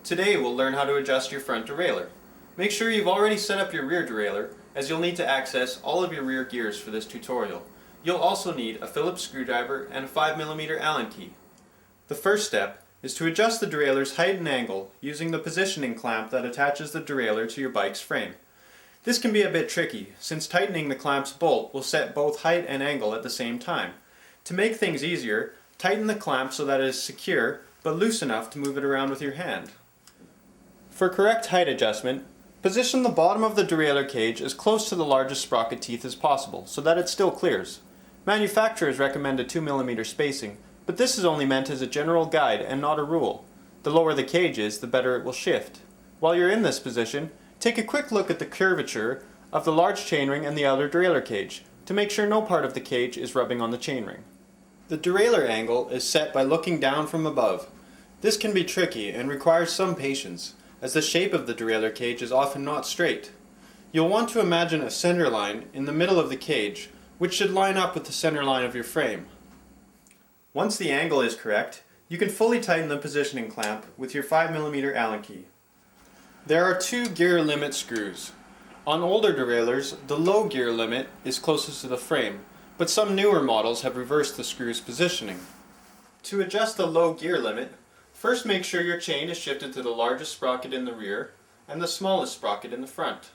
Today we'll learn how to adjust your front derailleur. Make sure you've already set up your rear derailleur, as you'll need to access all of your rear gears for this tutorial. You'll also need a Phillips screwdriver and a 5mm Allen key. The first step is to adjust the derailleur's height and angle using the positioning clamp that attaches the derailleur to your bike's frame. This can be a bit tricky, since tightening the clamp's bolt will set both height and angle at the same time. To make things easier, tighten the clamp so that it is secure, but loose enough to move it around with your hand. For correct height adjustment, position the bottom of the derailleur cage as close to the largest sprocket teeth as possible, so that it still clears. Manufacturers recommend a 2mm spacing, but this is only meant as a general guide and not a rule. The lower the cage is, the better it will shift. While you're in this position, take a quick look at the curvature of the large chainring and the outer derailleur cage, to make sure no part of the cage is rubbing on the chainring. The derailleur angle is set by looking down from above. This can be tricky and requires some patience, as the shape of the derailleur cage is often not straight. You'll want to imagine a center line in the middle of the cage, which should line up with the center line of your frame. Once the angle is correct, you can fully tighten the positioning clamp with your 5mm Allen key. There are two gear limit screws. On older derailleurs, the low gear limit is closest to the frame, but some newer models have reversed the screw's positioning. To adjust the low gear limit, first make sure your chain is shifted to the largest sprocket in the rear and the smallest sprocket in the front.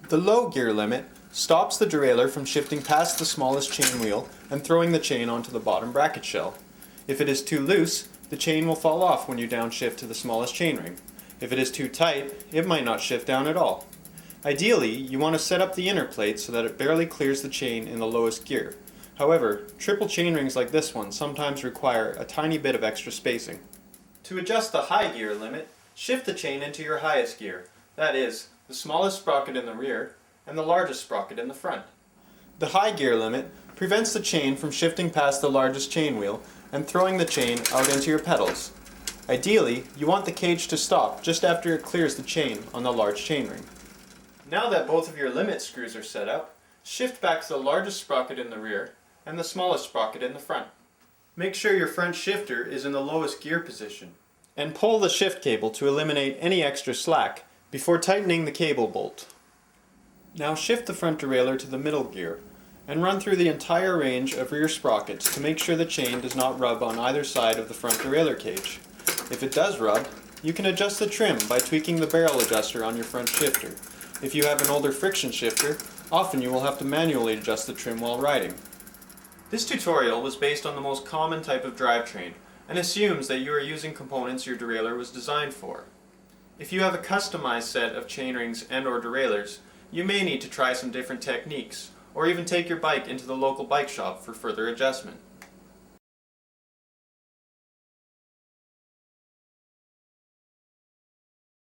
The low gear limit stops the derailleur from shifting past the smallest chain wheel and throwing the chain onto the bottom bracket shell. If it is too loose, the chain will fall off when you downshift to the smallest chainring. If it is too tight, it might not shift down at all. Ideally, you want to set up the inner plate so that it barely clears the chain in the lowest gear. However, triple chainrings like this one sometimes require a tiny bit of extra spacing. To adjust the high gear limit, shift the chain into your highest gear, that is, the smallest sprocket in the rear and the largest sprocket in the front. The high gear limit prevents the chain from shifting past the largest chain wheel and throwing the chain out into your pedals. Ideally, you want the cage to stop just after it clears the chain on the large chainring. Now that both of your limit screws are set up, shift back to the largest sprocket in the rear and the smallest sprocket in the front. Make sure your front shifter is in the lowest gear position, and pull the shift cable to eliminate any extra slack before tightening the cable bolt. Now shift the front derailleur to the middle gear and run through the entire range of rear sprockets to make sure the chain does not rub on either side of the front derailleur cage. If it does rub, you can adjust the trim by tweaking the barrel adjuster on your front shifter. If you have an older friction shifter, often you will have to manually adjust the trim while riding. This tutorial was based on the most common type of drivetrain and assumes that you are using components your derailleur was designed for. If you have a customized set of chainrings and/or derailleurs, you may need to try some different techniques, or even take your bike into the local bike shop for further adjustment.